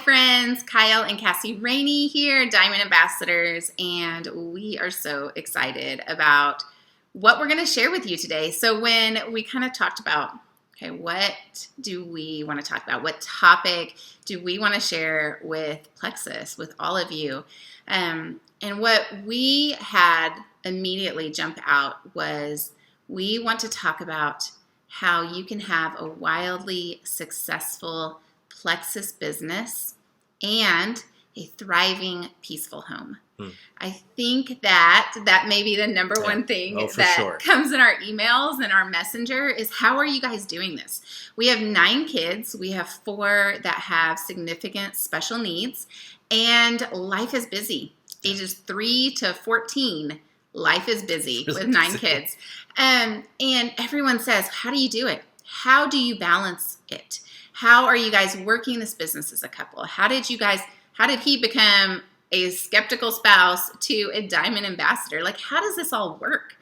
friends, Kyle and Cassie Rainey here, Diamond Ambassadors, and we are so excited about what we're going to share with you today. So when we kind of talked about, okay, what do we want to talk about? What topic do we want to share with Plexus, with all of you? And what we had immediately jump out was we want to talk about how you can have a wildly successful Plexus business and a thriving, peaceful home. I think that may be the number one thing that comes in our emails and our messenger is how are you guys doing this? We have 9 kids. We have 4 that have significant special needs, and life is busy. Ages 3 to 14, life is busy with 9 kids. And everyone says, how do you do it? How do you balance it? How are you guys working this business as a couple? How did he become a skeptical spouse to a Diamond Ambassador? Like, how does this all work?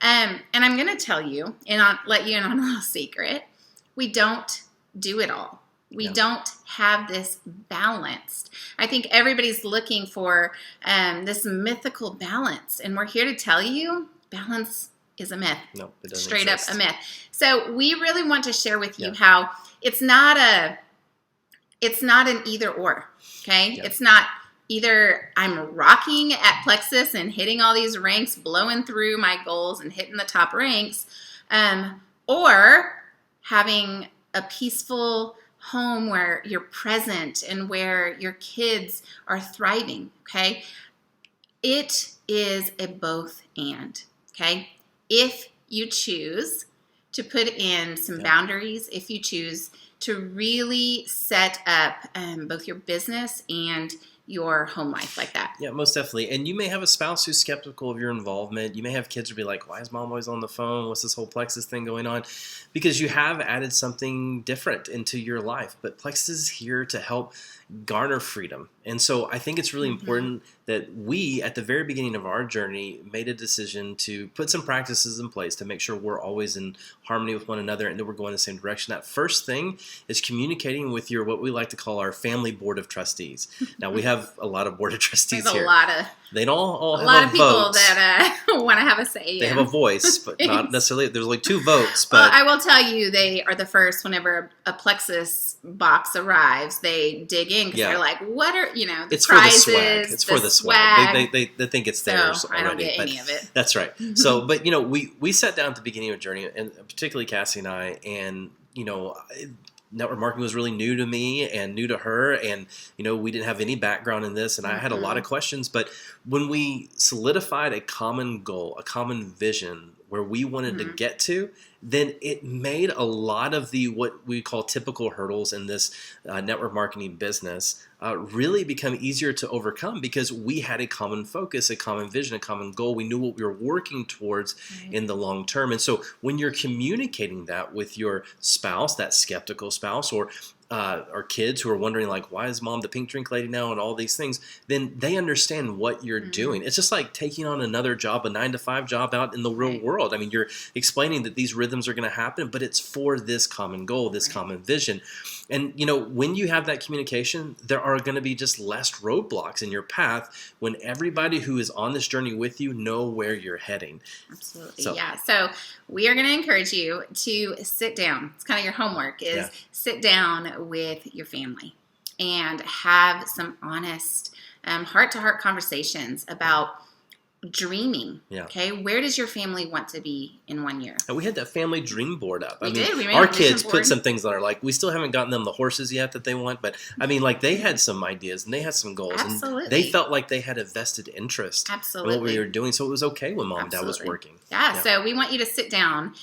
And I'm going to tell you, and I'll let you in on a little secret, we don't do it all. We don't have this balanced. I think everybody's looking for this mythical balance, and we're here to tell you balance is a myth. No, it doesn't Straight exist. Up a myth. So we really want to share with you how it's not an either or, okay? Yeah. It's not either I'm rocking at Plexus and hitting all these ranks, blowing through my goals and hitting the top ranks, or having a peaceful home where you're present and where your kids are thriving, okay? It is a both and, okay? If you choose to put in some boundaries, if you choose to really set up both your business and your home life like that. Yeah, most definitely. And you may have a spouse who's skeptical of your involvement. You may have kids who be like, why is mom always on the phone? What's this whole Plexus thing going on? Because you have added something different into your life. But Plexus is here to help garner freedom. And so I think it's really important that we, at the very beginning of our journey, made a decision to put some practices in place to make sure we're always in harmony with one another and that we're going the same direction. That first thing is communicating with your, what we like to call our family board of trustees. Now, we have a lot of board of trustees here. They don't all have a lot of people vote. That want to have a say. They have a voice, but not necessarily. There's like 2 votes. But well, I will tell you, they are the first. Whenever a Plexus box arrives, they dig in because they're like, "What are the it's prizes? For the swag. It's for the swag. They think it's theirs so already. I don't get any of it. That's right. So, but we sat down at the beginning of the journey, and particularly Cassie and I, and network marketing was really new to me and new to her, and we didn't have any background in this, and I had a lot of questions. But when we solidified a common goal, a common vision where we wanted to get to, then it made a lot of the what we call typical hurdles in this network marketing business really become easier to overcome because we had a common focus, a common vision, a common goal. We knew what we were working towards in the long term. And so when you're communicating that with your spouse, that skeptical spouse, or kids who are wondering like, why is mom the pink drink lady now and all these things, then they understand what you're doing. It's just like taking on another job, a 9-to-5 job out in the real world. I mean, you're explaining that these rhythms are going to happen, but it's for this common goal, this common vision. And, when you have that communication, there are going to be just less roadblocks in your path when everybody who is on this journey with you know where you're heading. Absolutely. So we are going to encourage you to sit down. It's kind of your homework is sit down with your family and have some honest heart-to-heart conversations about dreaming. Okay, where does your family want to be in 1 year? And we had that family dream board up. We made our kids put some things that are like, we still haven't gotten them the horses yet that they want, but I mean, like they had some ideas and they had some goals. Absolutely. And they felt like they had a vested interest in what we were doing, so it was okay when mom and dad was working. So we want you to sit down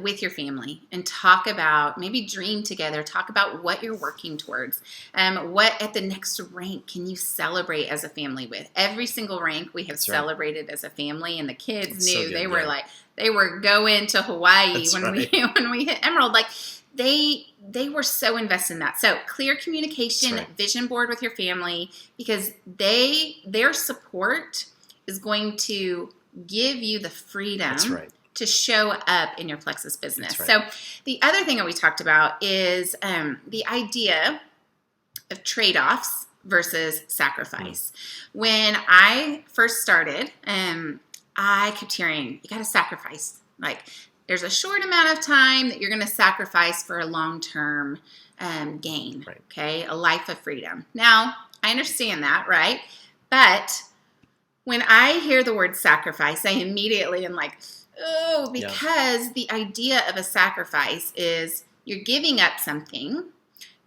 with your family and talk about, maybe dream together, talk about what you're working towards. What at the next rank can you celebrate as a family with? Every single rank we have celebrated as a family, and the kids knew they were like they were going to Hawaii when we hit Emerald. Like they were so invested in that. So clear communication, vision board with your family, because their support is going to give you the freedom to show up in your Plexus business. So the other thing that we talked about is the idea of trade-offs versus sacrifice. When I first started, I kept hearing, you got to sacrifice. Like, there's a short amount of time that you're going to sacrifice for a long-term gain, Right. okay? A life of freedom. Now, I understand that, right? But when I hear the word sacrifice, I immediately am like, oh, because the idea of a sacrifice is you're giving up something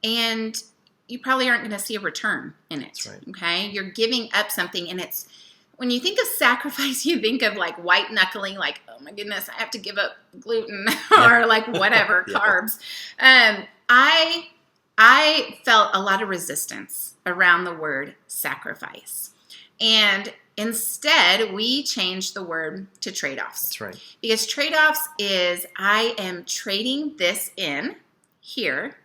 and you probably aren't going to see a return in it. That's right. Okay? You're giving up something, and it's, when you think of sacrifice, you think of like white knuckling, like, oh my goodness, I have to give up gluten or like whatever, carbs. I felt a lot of resistance around the word sacrifice. And instead, we changed the word to trade-offs. That's right. Because trade-offs is, I am trading this in here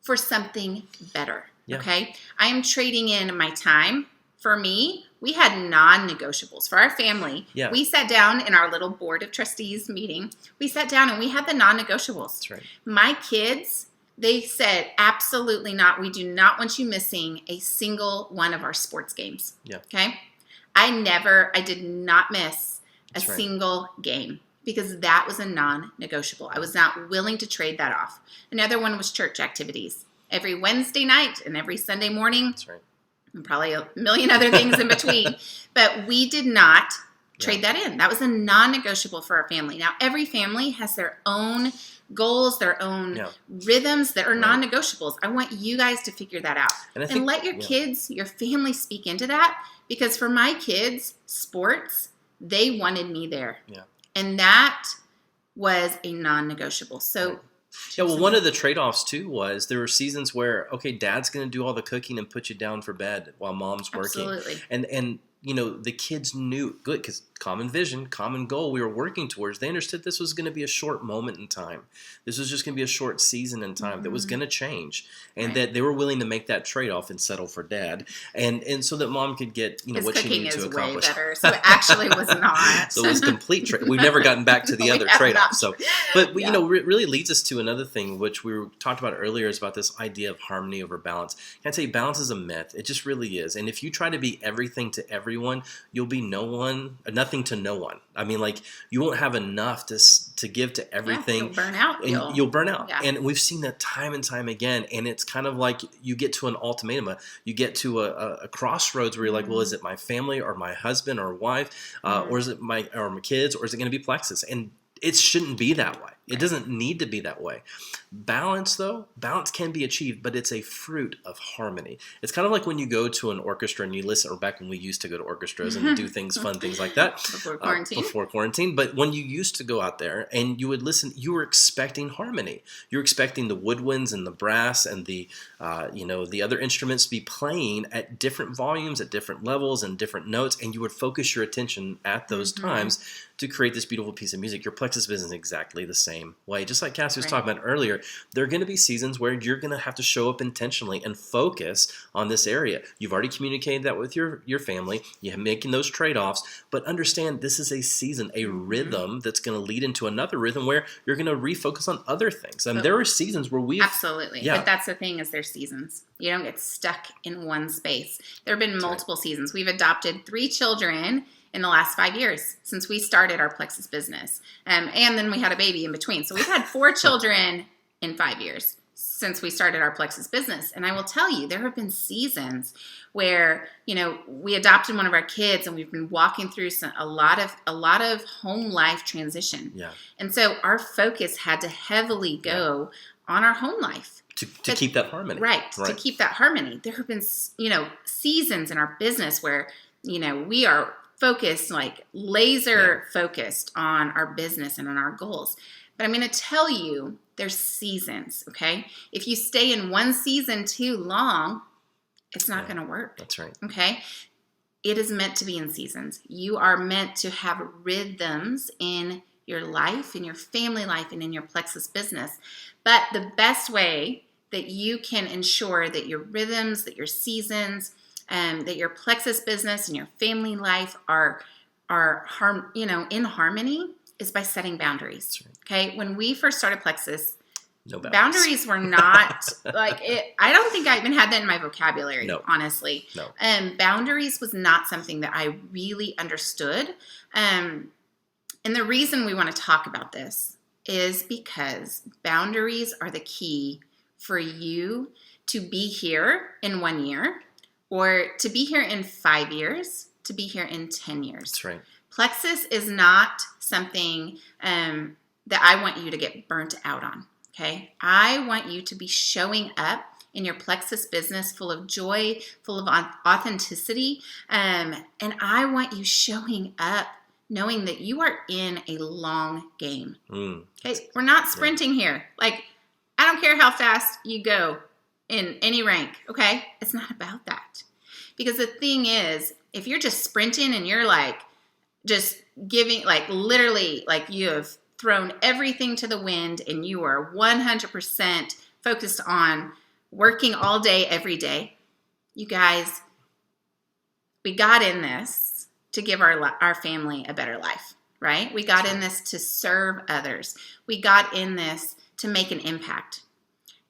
for something better, okay? I am trading in my time. For me, we had non-negotiables. For our family, we sat down in our little board of trustees meeting. We sat down and we had the non-negotiables. That's right. My kids, they said, absolutely not. We do not want you missing a single one of our sports games, okay? I did not miss a single game, because that was a non-negotiable. I was not willing to trade that off. Another one was church activities. Every Wednesday night and every Sunday morning. That's right. And probably a million other things in between. But we did not trade that in. That was a non-negotiable for our family. Now, every family has their own goals, their own rhythms that are non-negotiables. I want you guys to figure that out. And let your kids, your family speak into that. Because for my kids, sports, they wanted me there. Yeah. And that was a non-negotiable. So, well, one of the trade-offs too was there were seasons where, okay, dad's going to do all the cooking and put you down for bed while mom's working. Absolutely. And you know, the kids knew, good, because common vision, common goal we were working towards. They understood this was going to be a short moment in time. This was just going to be a short season in time that was going to change, and that they were willing to make we settle and settle for dad, and so that mom could get what she needed to accomplish. Way better, so it actually was not. So it was complete. We've never gotten back to the other trade-off. So, but really leads us to another thing which we talked about earlier, is about this idea of harmony over balance. Can I tell you, balance is a myth. It just really is. And if you try to be everything to everyone, you'll be nothing to no one. I mean, like, you won't have enough to give to everything. You'll burn out. And you'll burn out. Yeah. And we've seen that time and time again. And it's kind of like you get to an ultimatum. You get to a crossroads where you're like, well, is it my family or my husband or wife? Or is it my kids? Or is it going to be Plexus? And it shouldn't be that way. It doesn't need to be that way. Balance, though, balance can be achieved, but it's a fruit of harmony. It's kind of like when you go to an orchestra and you listen, or back when we used to go to orchestras and do fun things like that. Before quarantine. But when you used to go out there and you would listen, you were expecting harmony. You were expecting the woodwinds and the brass and the other instruments to be playing at different volumes, at different levels and different notes, and you would focus your attention at those times to create this beautiful piece of music. Your Plexus business is exactly the same way. Just like Cassie was talking about earlier, there are going to be seasons where you're going to have to show up intentionally and focus on this area. You've already communicated that with your family. You're making those trade-offs, but understand this is a season, a rhythm that's going to lead into another rhythm where you're going to refocus on other things. And there are seasons where we absolutely. But that's the thing, is there's seasons. You don't get stuck in one space. There have been multiple seasons. We've adopted 3 children in the last 5 years since we started our Plexus business. And then we had a baby in between. So we've had 4 children in 5 years since we started our Plexus business. And I will tell you, there have been seasons where, we adopted one of our kids and we've been walking through a lot of home life transition. Yeah. And so our focus had to heavily go on our home life. To keep that harmony. Right, to keep that harmony. There have been, seasons in our business where, we are focused, like laser focused on our business and on our goals. But I'm going to tell you, there's seasons, okay? If you stay in one season too long, it's not going to work. That's right. Okay? It is meant to be in seasons. You are meant to have rhythms in your life, in your family life, and in your Plexus business. But the best way that you can ensure that your rhythms, that your seasons, that your Plexus business and your family life are in harmony is by setting boundaries. Right. Okay. When we first started Plexus, No boundaries were not like it. I don't think I even had that in my vocabulary, No. honestly. No. Boundaries was not something that I really understood. And the reason we want to talk about this is because boundaries are the key for you to be here in 1 year, or to be here in 5 years, to be here in 10 years. That's right. Plexus is not something that I want you to get burnt out on, okay? I want you to be showing up in your Plexus business full of joy, full of authenticity, and I want you showing up knowing that you are in a long game. Okay, we're not sprinting here. Like, I don't care how fast you go in any rank, okay? It's not about that. Because the thing is, if you're just sprinting and you're like just giving, like literally, like you have thrown everything to the wind and you are 100% focused on working all day, every day, you guys, we got in this to give our family a better life, right? We got in this to serve others. We got in this to make an impact.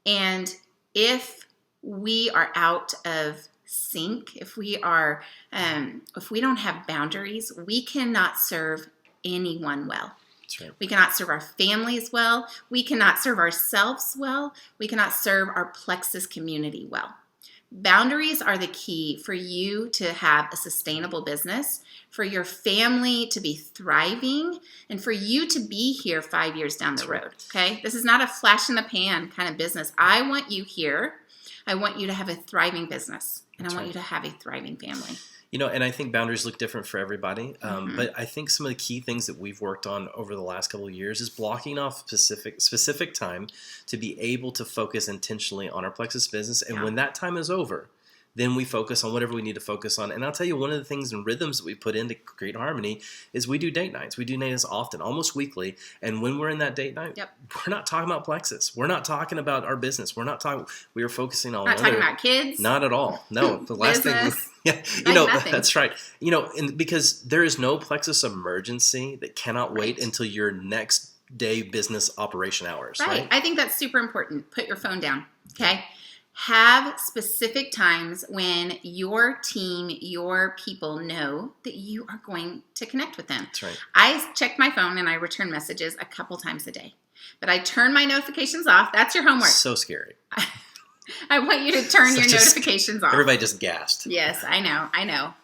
And if we are out of sync, if we don't have boundaries, we cannot serve anyone well. That's right. We cannot serve our families well. We cannot serve ourselves well. We cannot serve our Plexus community well. Boundaries are the key for you to have a sustainable business, for your family to be thriving, and for you to be here 5 years down the road, okay? This is not a flash in the pan kind of business. I want you here. I want you to have a thriving business, and I want you to have a thriving family. You know, and I think boundaries look different for everybody. But I think some of the key things that we've worked on over the last couple of years is blocking off specific time to be able to focus intentionally on our Plexus business. And when that time is over, then we focus on whatever we need to focus on. And I'll tell you, one of the things and rhythms that we put in to create harmony is we do date nights. We do date nights often, almost weekly. And when we're in that date night, we're not talking about Plexus. We're not talking about our business. We are focusing on not talking about kids. Not at all. No. The last thing. Yeah, you know, that's right. You know, because there is no Plexus emergency that cannot wait until your next day business operation hours. Right. I think that's super important. Put your phone down. Okay. Have specific times when your team, your people know that you are going to connect with them. That's right. I check my phone and I return messages a couple times a day, but I turn my notifications off. That's your homework. So scary. I want you to turn your notifications off. Everybody just gasped. Yes, I know.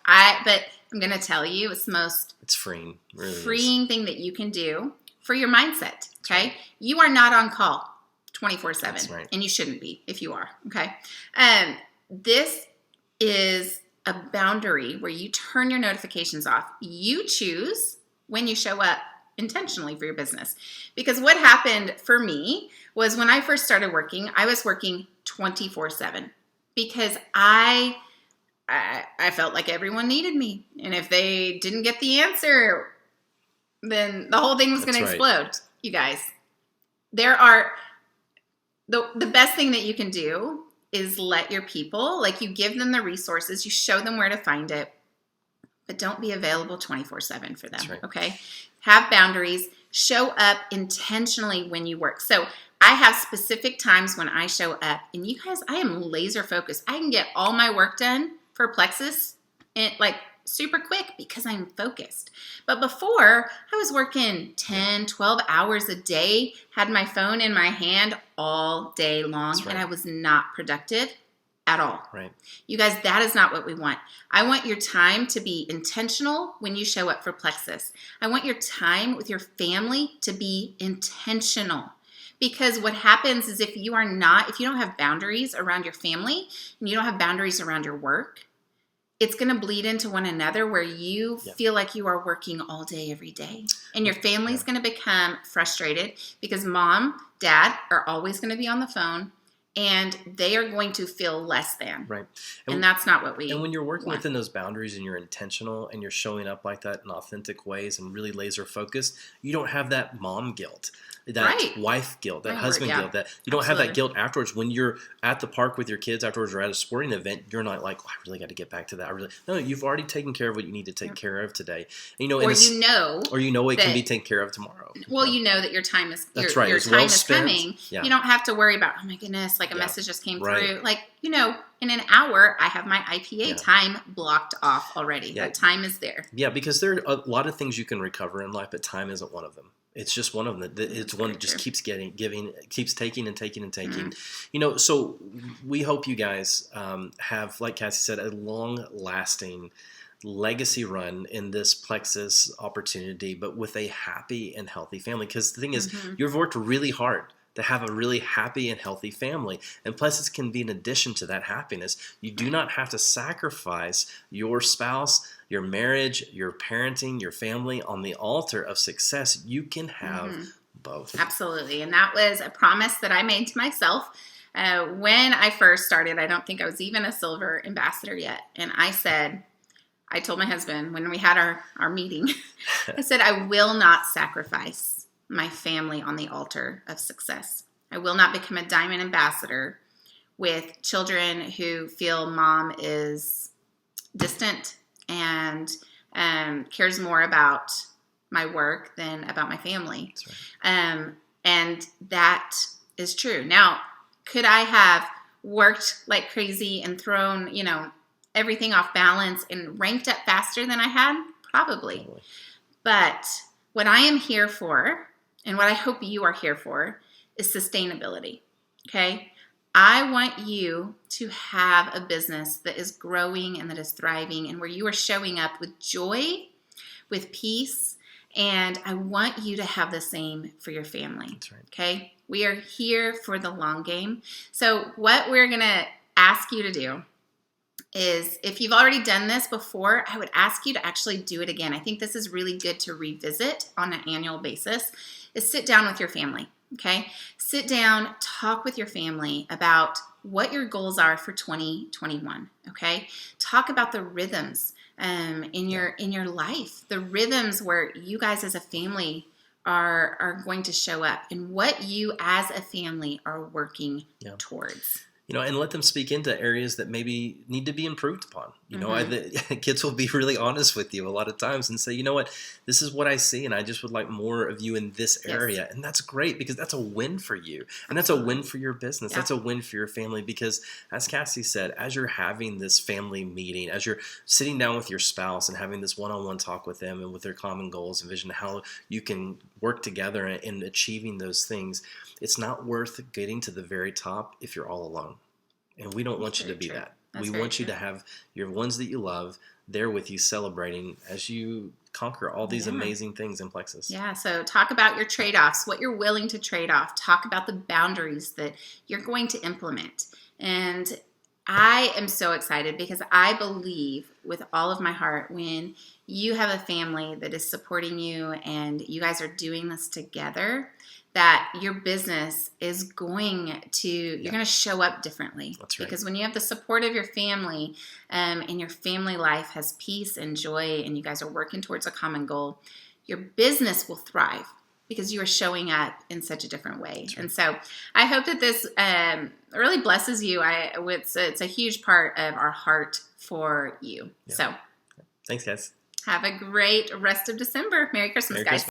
But I'm going to tell you, it's freeing. Really freeing thing that you can do for your mindset. Okay. Right. You are not on call 24/7. Right. And you shouldn't be if you are. Okay. This is a boundary where you turn your notifications off. You choose when you show up intentionally for your business. Because what happened for me was when I first started working, I was working 24/7 because I felt like everyone needed me. And if they didn't get the answer, then the whole thing was going to explode. You guys, there are the best thing that you can do is let your people, like you give them the resources, you show them where to find it, but don't be available 24/7 for them. Okay. Have boundaries, show up intentionally when you work. So I have specific times when I show up, and you guys, I am laser focused. I can get all my work done for Plexus like super quick because I'm focused. But before, I was working 10, 12 hours a day, had my phone in my hand all day long, and I was not productive at all. Right. You guys, that is not what we want. I want your time to be intentional when you show up for Plexus. I want your time with your family to be intentional. Because what happens is if you don't have boundaries around your family and you don't have boundaries around your work, it's going to bleed into one another where you feel like you are working all day, every day. And your family's going to become frustrated because mom, dad are always going to be on the phone and they are going to feel less than. Right. And that's not what we And when you're working want. within those boundaries and you're intentional and you're showing up like that in authentic ways and really laser focused, you don't have that mom guilt, that wife guilt, that husband guilt, that you don't have that guilt afterwards. When you're at the park with your kids afterwards or at a sporting event, you're not like, oh, I really got to get back to that. No, you've already taken care of what you need to take care of today. And, or you know it can be taken care of tomorrow. Well, you know that your time is your It's time well is spent. coming. Yeah. You don't have to worry about, oh my goodness, like a message just came through. Like, you know, in an hour, I have my IPA time blocked off already. That time is there. Yeah, because there are a lot of things you can recover in life, but time isn't one of them. It's just one of them. It's one that just keeps keeps taking and taking and taking. You know, so we hope you guys have, like Cassie said, a long-lasting legacy run in this Plexus opportunity, but with a happy and healthy family. Because the thing is, you've worked really hard to have a really happy and healthy family. And Plexus can be an addition to that happiness. You do not have to sacrifice your spouse, your marriage, your parenting, your family on the altar of success. You can have both. Absolutely. And that was a promise that I made to myself. When I first started, I don't think I was even a silver ambassador yet. And I told my husband when we had our meeting, I said, I will not sacrifice my family on the altar of success. I will not become a diamond ambassador with children who feel mom is distant and cares more about my work than about my family. That's right. And that is true. Now, could I have worked like crazy and thrown, you know, everything off balance and ranked up faster than I had? Probably. But what I am here for, and what I hope you are here for, is sustainability, okay? I want you to have a business that is growing and that is thriving and where you are showing up with joy, with peace, and I want you to have the same for your family. That's right. Okay? We are here for the long game. So what we're going to ask you to do is, if you've already done this before, I would ask you to actually do it again. I think this is really good to revisit on an annual basis, is sit down with your family, okay? Sit down, talk with your family about what your goals are for 2021, okay? Talk about the rhythms in your life, the rhythms where you guys as a family are going to show up and what you as a family are working towards. You know, and let them speak into areas that maybe need to be improved upon. You know, the kids will be really honest with you a lot of times and say, you know what, this is what I see, and I just would like more of you in this area. And that's great, because that's a win for you. And that's a win for your business. That's a win for your family, because as Cassie said, as you're having this family meeting, as you're sitting down with your spouse and having this one-on-one talk with them and with their common goals and vision, how you can work together in achieving those things, it's not worth getting to the very top if you're all alone. And we don't want you to be that. We want you to have your ones that you love there with you, celebrating as you conquer all these amazing things in Plexus. Yeah, so talk about your trade-offs, what you're willing to trade off. Talk about the boundaries that you're going to implement. And I am so excited because I believe with all of my heart, when you have a family that is supporting you and you guys are doing this together, that your business is going to, you're going to show up differently. That's right. Because when you have the support of your family and your family life has peace and joy and you guys are working towards a common goal, your business will thrive because you are showing up in such a different way. Right. And so I hope that this really blesses you. It's a huge part of our heart for you. Yeah. So thanks, guys. Have a great rest of December. Merry Christmas, guys.